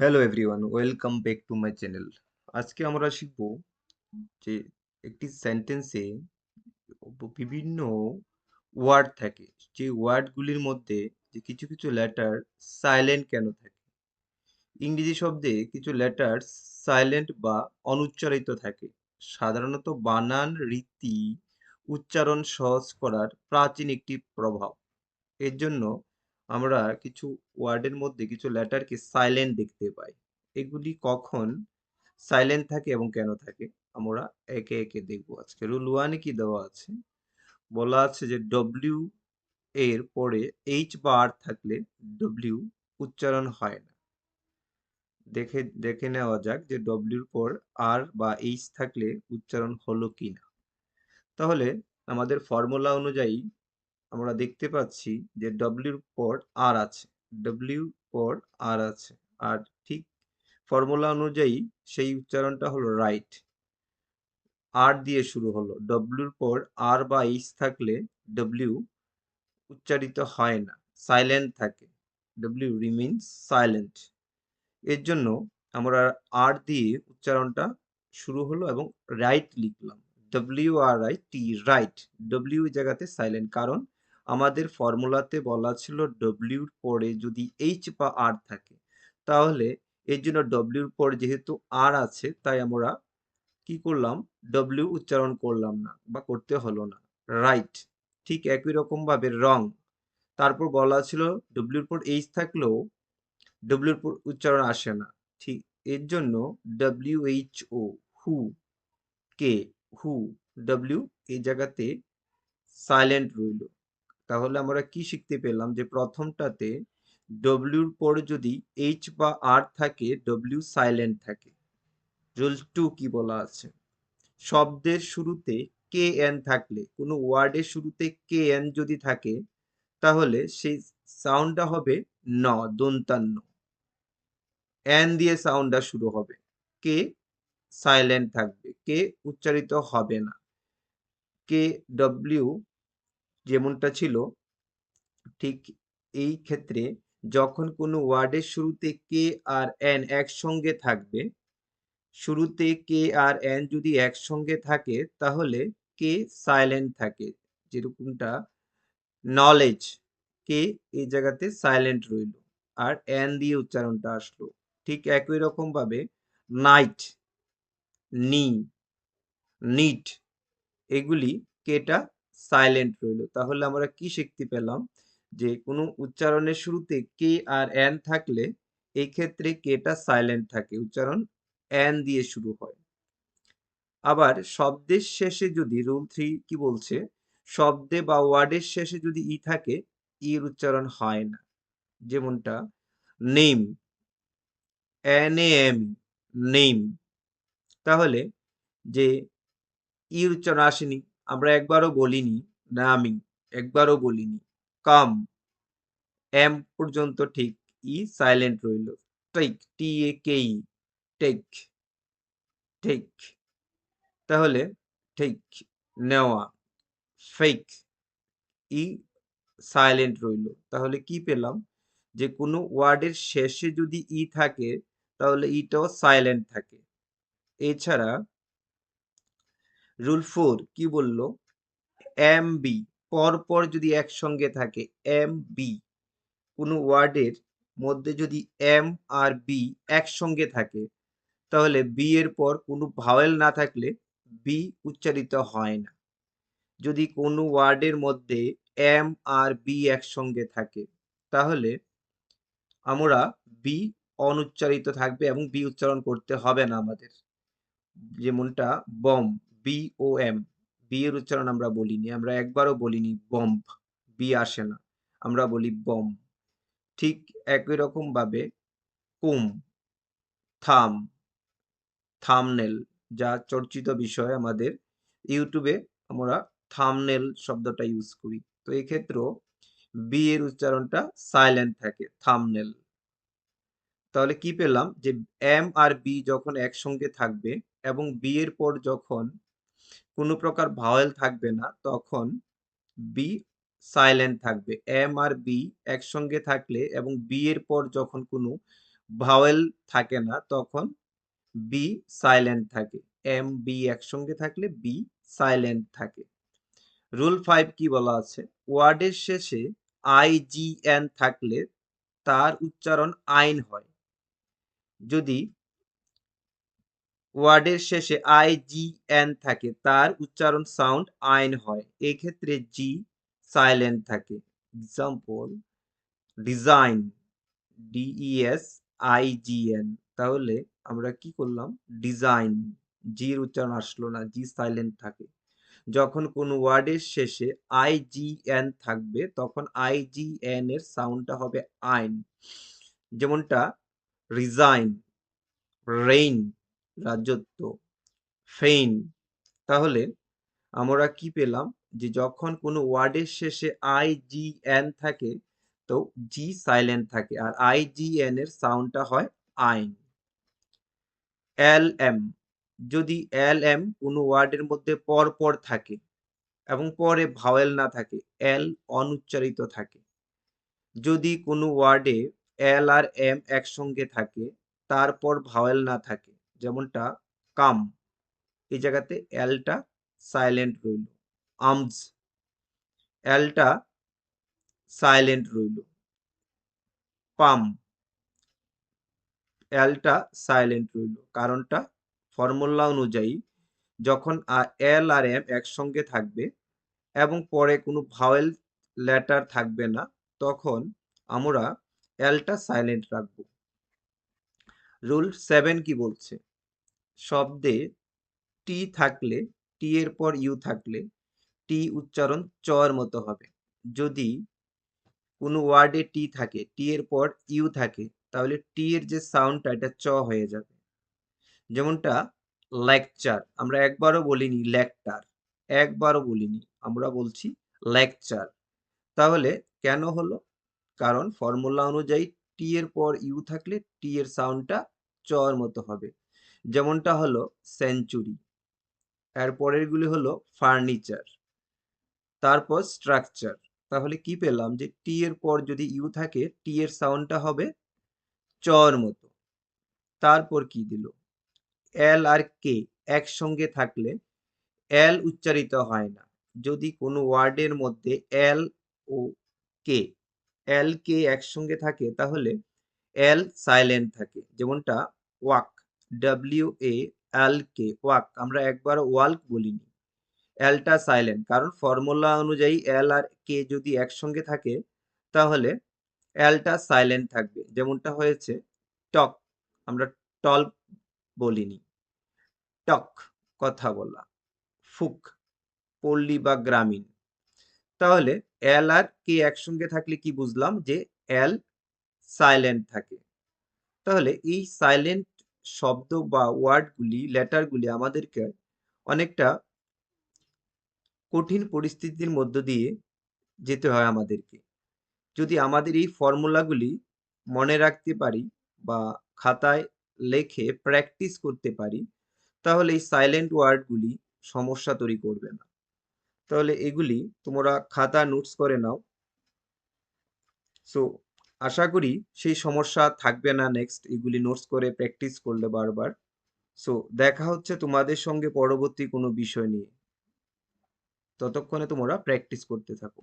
Hello everyone, welcome back to my channel. আজকে আমরা শিখব যে একটি সেন্টেন্সে বিভিন্ন ওয়ার্ড থাকে, যে ওয়ার্ডগুলির মধ্যে যে কিছু কিছু লেটার সাইলেন্ট কেন থাকে। ইংরেজি শব্দে কিছু লেটার সাইলেন্ট বা অনুচ্চারিত থাকে, সাধারণত বানান রীতি উচ্চারণ সহজ করার প্রাচীন একটি প্রভাব। এর জন্য আমরা কিছু ওয়ার্ডের মধ্যে কিছু লেটারকে সাইলেন্ট দেখতে পাই। এগুলি কখন সাইলেন্ট থাকে এবং কেন থাকে আমরা একে একে দেখব। আজকে রুল ওয়ানে কি দেওয়া আছে, বলা আছে যে ডব্লিউ এর পরে এইচ বা আর থাকলে ডব্লিউ উচ্চারণ হয় না। দেখে দেখে নেওয়া যাক যে ডব্লিউর পর আর বা এইচ থাকলে উচ্চারণ হলো কিনা। তাহলে আমাদের ফর্মুলা অনুযায়ী আমরা দেখতে পাচ্ছি যে ডব্লিউর পর আর আছে, ডব্লিউ পর আর আছে, আর ঠিক ফর্মুলা অনুযায়ী সেই উচ্চারণটা হলো রাইট। আর দিয়ে শুরু হলো, ডব্লিউর পর আর বা এইচ থাকলে ডব্লিউ উচ্চারিত হয় না, সাইলেন্ট থাকে, ডব্লিউ রিমিনস সাইলেন্ট। এর জন্য আমরা আর দিয়ে উচ্চারণটা শুরু হলো এবং রাইট লিখলাম, W R I T, right. W জায়গাতে সাইলেন্ট, কারণ আমাদের ফর্মুলাতে বলা ছিল ডব্লিউর পরে যদি এইচ বা আর থাকে, তাহলে এর জন্য ডব্লিউর পর যেহেতু আর আছে তাই আমরা কি করলাম, ডব্লিউ উচ্চারণ করলাম না বা করতে হলো না, রাইট। ঠিক একই রকম ভাবে রং, তারপর বলা ছিল ডব্লিউর পর এইচ থাকলেও ডব্লিউর পর উচ্চারণ আসে না, ঠিক এর জন্য ডব্লিউ এইচ ও, হু, কে, হু, ডব্লিউ এই জায়গাতে সাইলেন্ট রইল। তাহলে আমরা কি শিখতে পেলাম যে প্রথমটাতে ডব্লিউর পর যদি এইচ বা আর থাকে ডব্লিউ সাইলেন্ট থাকে। রুল টু কি বলা আছে, শব্দের শুরুতে কে এন থাকলে, কোনো ওয়ার্ডের শুরুতে কে এন যদি থাকে তাহলে সেই সাউন্ডটা হবে ন, দন্তান্ন, এন দিয়ে সাউন্ডটা শুরু হবে, কে সাইলেন্ট থাকবে, কে উচ্চারিত হবে না। কে ডব্লিউ যেমনটা ছিল, ঠিক এই ক্ষেত্রে যখন কোনো ওয়ার্ডের শুরুতে কে আর এন একসঙ্গে থাকবে, শুরুতে কে আর এন যদি একসঙ্গে থাকে তাহলে কে সাইলেন্ট থাকে। যেরকমটা নলেজ, কে এই জায়গাতে সাইলেন্ট রইল আর এন দিয়ে উচ্চারণটা আসলো। ঠিক একই রকম ভাবে নাইট, নি, নিট, এগুলি কেটা সাইলেন্ট রইল। তাহলে আমরা কি শিখতে পেলাম যে কোনো উচ্চারণের শুরুতে কে আর এন থাকলে এই ক্ষেত্রে কেটা সাইলেন্ট থাকে, উচ্চারণ এন দিয়ে শুরু হয়। আবার শব্দের শেষে যদি, রুল থ্রি কি বলছে, শব্দে বা ওয়ার্ডের শেষে যদি ই থাকে ইর উচ্চারণ হয় না। যেমনটা নেম, NAM, নেম, তাহলে যে ইর উচ্চারণ আসেনি, আমরা একবারও বলিনি নামি, একবারও বলিনি কাম, এম পর্যন্ত ঠিক ই সাইলেন্ট রইল। টেক, TAKE, টেক, টেক, তাহলে ঠিক নেওয়া, ফেক, ই সাইলেন্ট রইল। তাহলে কি পেলাম যে কোনো ওয়ার্ডের শেষে যদি ই থাকে তাহলে ইটাও সাইলেন্ট থাকে। এছাড়া রুল ফোর কি বলল, MB পরপর যদি একসঙ্গে থাকে, MB কোনো ওয়ার্ডের মধ্যে যদি এম আর বি একসঙ্গে থাকে তাহলে বি এর পর কোনো ভাওয়েল না থাকলে বি উচ্চারিত হয় না। যদি কোনো ওয়ার্ডের মধ্যে এম আর বি একসঙ্গে থাকে তাহলে আমরা বি অনুচ্চারিত থাকবে এবং বি উচ্চারণ করতে হবে না আমাদের। যেমনটা বম, BOM, বি এর উচ্চারণ আমরা বলিনি, আমরা একবারও বলিনি বম্ব, বি আসে না, আমরা বলি বম। ঠিক একই রকম ভাবে কুম, থাম, থামনেল, যা চর্চিত বিষয় আমাদের ইউটিউবে, আমরা থামনেল শব্দটা ইউজ করি। তো এই ক্ষেত্রেও বি এর উচ্চারণটা সাইলেন্ট থাকে, থামনেল। তাহলে কি পেলাম যে এম আর বি যখন একসঙ্গে থাকবে এবং বি এর পর যখন কোনো প্রকার ভাওয়েল থাকবে না তখন বি সাইলেন্ট থাকবে। এম আর বি একসঙ্গে থাকলে এবং বি এর পর যখন কোনো ভাওয়েল থাকে না তখন বি সাইলেন্ট থাকে। এম বি একসঙ্গে থাকলে বি সাইলেন্ট থাকে। রুল 5 কি বলা আছে? ওয়ার্ডের শেষে আইজিএন থাকলে তার উচ্চারণ আইন হয়। যদি ওয়ার্ডের শেষে আইজিএন থাকে তার উচ্চারণ সাউন্ড আইন হয়। এই ক্ষেত্রে জি সাইলেন্ট থাকে। Example, design, DES IGN. তাহলে আমরা কি করলাম? ডিজাইন, জির উচ্চারণ আসলো না, জি সাইলেন্ট থাকে। যখন কোন ওয়ার্ডের শেষে আইজিএন থাকবে তখন আইজিএন এর সাউন্ডটা হবে আইন। যেমনটা রিজাইন, রেইন রাজত্ব, ফেইন। তাহলে আমরা কি পেলাম? যে যখন কোনো ওয়ার্ডের শেষে আইজিএন থাকে তো জি সাইলেন্ট থাকে আর আইজিএন এর সাউন্ডটা হয় আইন। এল এম, যদি এল এম কোনো ওয়ার্ডের মধ্যে পর পর থাকে এবং পরে ভাওয়েল না থাকে, এল অনুচ্চারিত থাকে। যদি কোনো ওয়ার্ডে এল আর এম একসঙ্গে থাকে তারপর ভাওয়েল না থাকে, যেমনটা কাম, এই জায়গাতে এলটা সাইলেন্ট রইল। আর্মস, এলটা সাইলেন্ট রইল। পাম, এলটা সাইলেন্ট রইল। কারণটা ফর্মুলা অনুযায়ী যখন এল আর এম একসঙ্গে থাকবে এবং পরে কোনো ভাওয়েল লেটার থাকবে না তখন আমরা এলটা সাইলেন্ট রাখবো। রুল 7 কি বলছে? শব্দে টি থাকলে, টি এর পর ইউ থাকলে টি উচ্চারণ চ এর মতো হবে। যদি কোনো ওয়ার্ডে টি থাকে, টি এর পর ইউ থাকে, তাহলে টি এর যে সাউন্ডটা এটা চ হয়ে যাবে। যেমনটা লেকচার, আমরা একবারও বলিনি লেকটার, একবারও বলিনি, আমরা বলছি লেকচার। তাহলে কেন হলো? কারণ ফর্মুলা অনুযায়ী টি এর পর ইউ থাকলে টি এর সাউন্ডটা চ এর মতো হবে। যেমনটা হলো সেঞ্চুরি। এর পরেরগুলি হলো ফার্নিচার, তারপর স্ট্রাকচার। তাহলে কি পেলাম? যে টি এর পর যদি ইউ থাকে টি এর সাউন্ডটা হবে চ এর মতো। তারপর কি দিল? এল আর কে একসঙ্গে থাকলে এল উচ্চারিত হয় না। যদি কোনো ওয়ার্ডের মধ্যে এল ও কে, এল কে একসঙ্গে থাকে তাহলে এল সাইলেন্ট থাকে। যেমনটা walk, W A L K, walk, আমরা একবার ওয়াল্ক বলিনি, এলটা সাইলেন্ট। কারণ ফর্মুলা অনুযায়ী এল আর কে যদি একসঙ্গে থাকে তাহলে এলটা সাইলেন্ট থাকবে। যেমনটা হয়েছে টক, আমরা টল্ক বলিনি, টক কথা বলা, ফুক পল্লী বা গ্রামীণ। তাহলে এল আর কে একসঙ্গে থাকলে কি বুঝলাম? যে এল সাইলেন্ট থাকে। তাহলে এই সাইলেন্ট শব্দ বা ওয়ার্ডগুলি, লেটারগুলি আমাদেরকে অনেকটা কঠিন পরিস্থিতির মধ্য দিয়ে যেতে হয় আমাদেরকে। যদি আমাদের এই ফর্মুলাগুলি মনে রাখতে পারি বা খাতায় লেখে প্র্যাকটিস করতে পারি তাহলে এই সাইলেন্ট ওয়ার্ডগুলি সমস্যা তৈরি করবে না। তাহলে এগুলি তোমরা খাতা নোটস করে নাও। সো আশা করি সেই সমস্যা থাকবে না নেক্সট, এগুলি নোটস করে প্র্যাকটিস করলে বারবার। সো দেখা হচ্ছে তোমাদের সঙ্গে পরবর্তী কোনো বিষয় নিয়ে। ততক্ষণে তোমরা প্র্যাকটিস করতে থাকো।